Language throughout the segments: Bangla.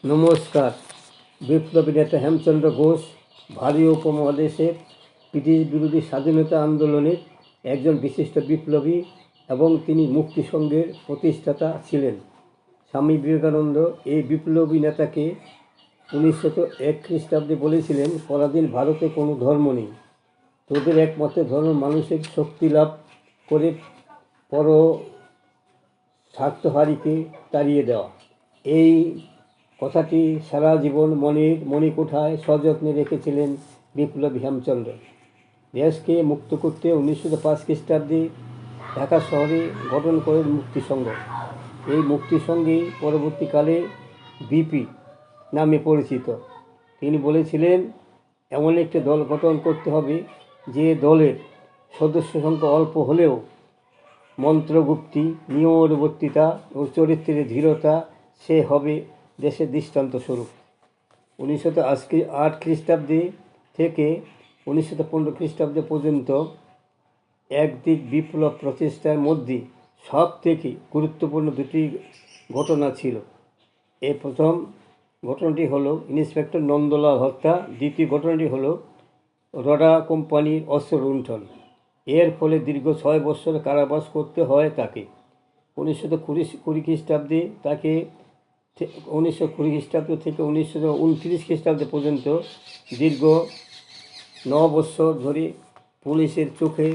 নমস্কার। বিপ্লবী নেতা হেমচন্দ্র ঘোষ ভারতীয় উপমহাদেশের ব্রিটিশ বিরোধী স্বাধীনতা আন্দোলনের একজন বিশিষ্ট বিপ্লবী এবং তিনি মুক্তি সংঘের প্রতিষ্ঠাতা ছিলেন। স্বামী বিবেকানন্দ এই বিপ্লবী নেতাকে 1901 খ্রিস্টাব্দে বলেছিলেন, পরাধীন ভারতে কোনো ধর্ম নেই, তোদের একমাত্র ধর্ম মানসিক শক্তি লাভ করে পর স্বার্থহারীকে তাড়িয়ে দেওয়া। এই কথাটি সারা জীবন মনের মণিকোঠায় সযত্নে রেখেছিলেন বিপ্লবী হেমচন্দ্র। দেশকে মুক্ত করতে 1905 খ্রিস্টাব্দে ঢাকা শহরে গঠন করেন মুক্তিসংঘ। এই মুক্তিসংঘই পরবর্তীকালে বিপি নামে পরিচিত। তিনি বলেছিলেন, এমন একটি দল গঠন করতে হবে যে দলের সদস্য সংখ্যা অল্প হলেও মন্ত্রগুপ্তি, নিয়মানুবর্তিতা ও চরিত্রের ধীরতা সে হবে দেশের দৃষ্টান্তস্বরূপ। 1908 খ্রিস্টাব্দে থেকে 1915 খ্রিস্টাব্দ পর্যন্ত একদিক বিপ্লব প্রচেষ্টার মধ্যে সব থেকে গুরুত্বপূর্ণ দুটি ঘটনা ছিল। এই প্রথম ঘটনাটি হলো ইন্সপেক্টর নন্দলাল হত্যা, দ্বিতীয় ঘটনাটি হলো রডা কোম্পানির অস্ত্র লুণ্ঠন। এর ফলে দীর্ঘ 6 বছর কারাবাস করতে হয় তাকে। 1920 খ্রিস্টাব্দে তাকে 1920 খ্রিস্টাব্দ থেকে 1929 খ্রিস্টাব্দ পর্যন্ত দীর্ঘ 9 বছর ধরে পুলিশের চোখে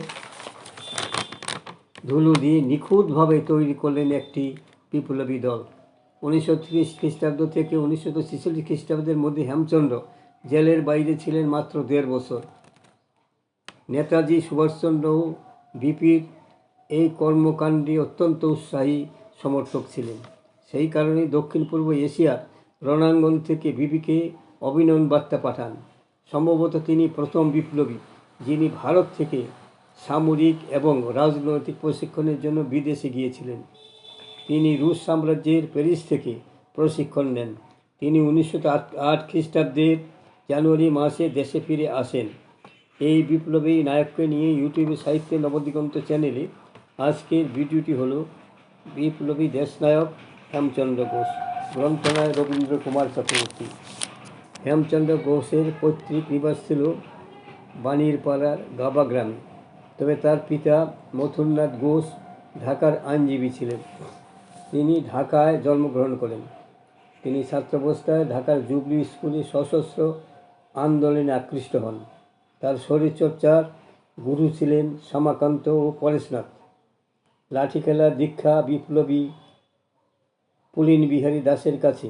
ধুলো দিয়ে নিখুঁতভাবে তৈরি করলেন একটি বিপ্লবী দল। 1930 খ্রিস্টাব্দ থেকে 1946 খ্রিস্টাব্দের মধ্যে হেমচন্দ্র জেলের বাইরে ছিলেন মাত্র 1.5 বছর। নেতাজি সুভাষচন্দ্রও বিপির এই কর্মকাণ্ডে অত্যন্ত উৎসাহী সমর্থক ছিলেন। সেই কারণে দক্ষিণ পূর্ব এশিয়ার রণাঙ্গন থেকে বিপিকে অভিনন্দন বার্তা পাঠান। সম্ভবত তিনি প্রথম বিপ্লবী যিনি ভারত থেকে সামরিক এবং রাজনৈতিক প্রশিক্ষণের জন্য বিদেশে গিয়েছিলেন। তিনি রুশ সাম্রাজ্যের প্যারিস থেকে প্রশিক্ষণ নেন। তিনি 1908 খ্রিস্টাব্দের জানুয়ারি মাসে দেশে ফিরে আসেন। এই বিপ্লবী নায়ককে নিয়ে ইউটিউবে সাহিত্যে নবদিগন্ত চ্যানেলে আজকের ভিডিওটি হলো বিপ্লবী দেশনায়ক হেমচন্দ্র ঘোষ। গ্রন্থনায় রবীন্দ্র কুমার চক্রবর্তী। হেমচন্দ্র ঘোষের পৈতৃক নিবাস ছিল বাণীরপাড়ার গাবা গ্রামে। তবে তার পিতা মথুরনাথ ঘোষ ঢাকার আইনজীবী ছিলেন। তিনি ঢাকায় জন্মগ্রহণ করেন। তিনি ছাত্রাবস্থায় ঢাকার জুবলি স্কুলে সশস্ত্র আন্দোলনে আকৃষ্ট হন। তার শরীরচর্চার গুরু ছিলেন শ্যামাকান্ত ও পরেশনাথ। লাঠি খেলার দীক্ষা বিপ্লবী পুলিন বিহারী দাসের কাছে।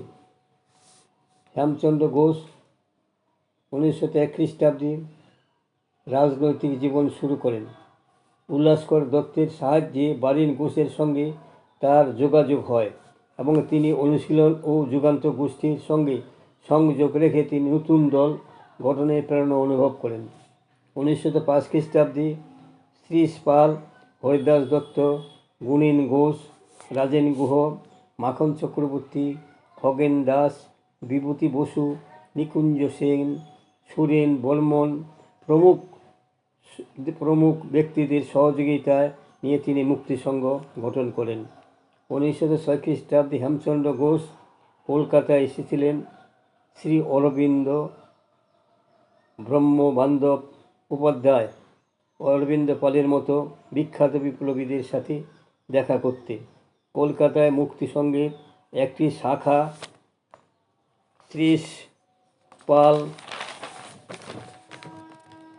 হেমচন্দ্র ঘোষ 1901 খ্রিস্টাব্দে রাজনৈতিক জীবন শুরু করেন। উল্লাসকর দত্তের সাহায্যে বারিন ঘোষের সঙ্গে তার যোগাযোগ হয় এবং তিনি অনুশীলন ও যুগান্তর গোষ্ঠীর সঙ্গে সংযোগ রেখে তিনি নতুন দল গঠনের প্রেরণা অনুভব করেন। 1905 খ্রিস্টাব্দে শ্রীশ পাল, হরিদাস দত্ত, গুণীন ঘোষ, রাজেন গুহ, মাখন চক্রবর্তী, খগেন দাস, বিভূতি বসু, নিকুঞ্জ সেন, সুরেন বর্মন প্রমুখ ব্যক্তিদের সহযোগিতায় নিয়ে তিনি মুক্তিসংঘ গঠন করেন। 1906 খ্রিস্টাব্দে হেমচন্দ্র ঘোষ কলকাতায় এসেছিলেন শ্রী অরবিন্দ ব্রহ্মবান্ধব উপাধ্যায় অরবিন্দ পালের মতো বিখ্যাত বিপ্লবীদের সাথে দেখা করতে। কলকাতায় মুক্তিসংঘের একটি শাখা শ্রীশ পাল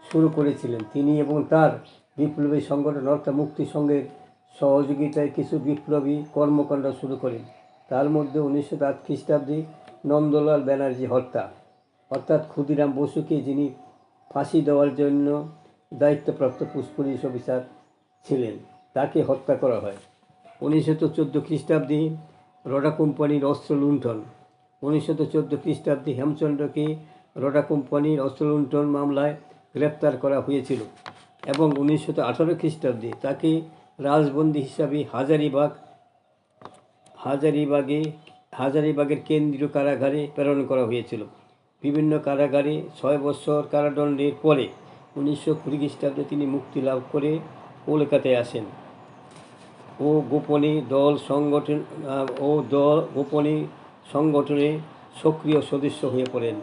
শুরু করেছিলেন। তিনি এবং তার বিপ্লবী সংগঠন অর্থাৎ মুক্তিসংঘের সহযোগিতায় কিছু বিপ্লবী কর্মকাণ্ড শুরু করেন। তার মধ্যে 1908 খ্রিস্টাব্দে নন্দলাল ব্যানার্জি হত্যা অর্থাৎ ক্ষুদিরাম বসুকে, যিনি ফাঁসি দেওয়ার জন্য দায়িত্বপ্রাপ্ত পুলিশ অফিসার ছিলেন, তাকে হত্যা করা হয়। 1914 খ্রিস্টাব্দে রডা কোম্পানির অস্ত্র লুণ্ঠন। 1914 খ্রিস্টাব্দে হেমচন্দ্রকে রডা কোম্পানির অস্ত্র লুণ্ঠন মামলায় গ্রেপ্তার করা হয়েছিল এবং 1918 খ্রিস্টাব্দে তাকে রাজবন্দী হিসাবে হাজারিবাগের কেন্দ্রীয় কারাগারে প্রেরণ করা হয়েছিল। বিভিন্ন কারাগারে 6 বছর কারাদণ্ডের পরে 1920 খ্রিস্টাব্দে তিনি মুক্তি লাভ করে কলকাতায় আসেন ও গোপনে সংগঠনে সক্রিয় সদস্য হয়ে পড়েন।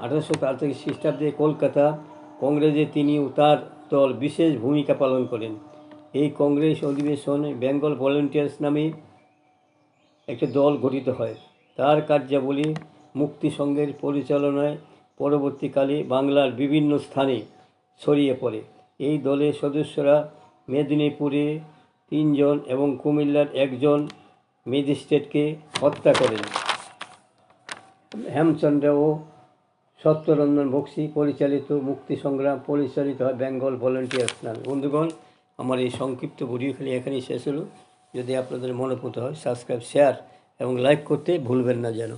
1848 খ্রিস্টাব্দে কলকাতা কংগ্রেসে তিনি ও তার দল বিশেষ ভূমিকা পালন করেন। এই কংগ্রেস অধিবেশনে বেঙ্গল ভলেন্টিয়ার্স নামে একটি দল গঠিত হয়। তার কার্যাবলী মুক্তি সংঘের পরিচালনায় পরবর্তীকালে বাংলার বিভিন্ন স্থানে ছড়িয়ে পড়ে। এই দলের সদস্যরা মেদিনীপুরে 3 জন এবং কুমিল্লার 1 জন ম্যাজিস্ট্রেটকে হত্যা করেন। হেমচন্দ্র ও সত্যরঞ্জন বক্সী পরিচালিত মুক্তি সংগ্রাম পরিচালিত হয় বেঙ্গল ভলেন্টিয়ার্স নামে। বন্ধুগণ, আমার এই সংক্ষিপ্ত ভিডিও এখানেই শেষ হলো। যদি আপনাদের মনে পড়তে হয় সাবস্ক্রাইব, শেয়ার এবং লাইক করতে ভুলবেন না যেন।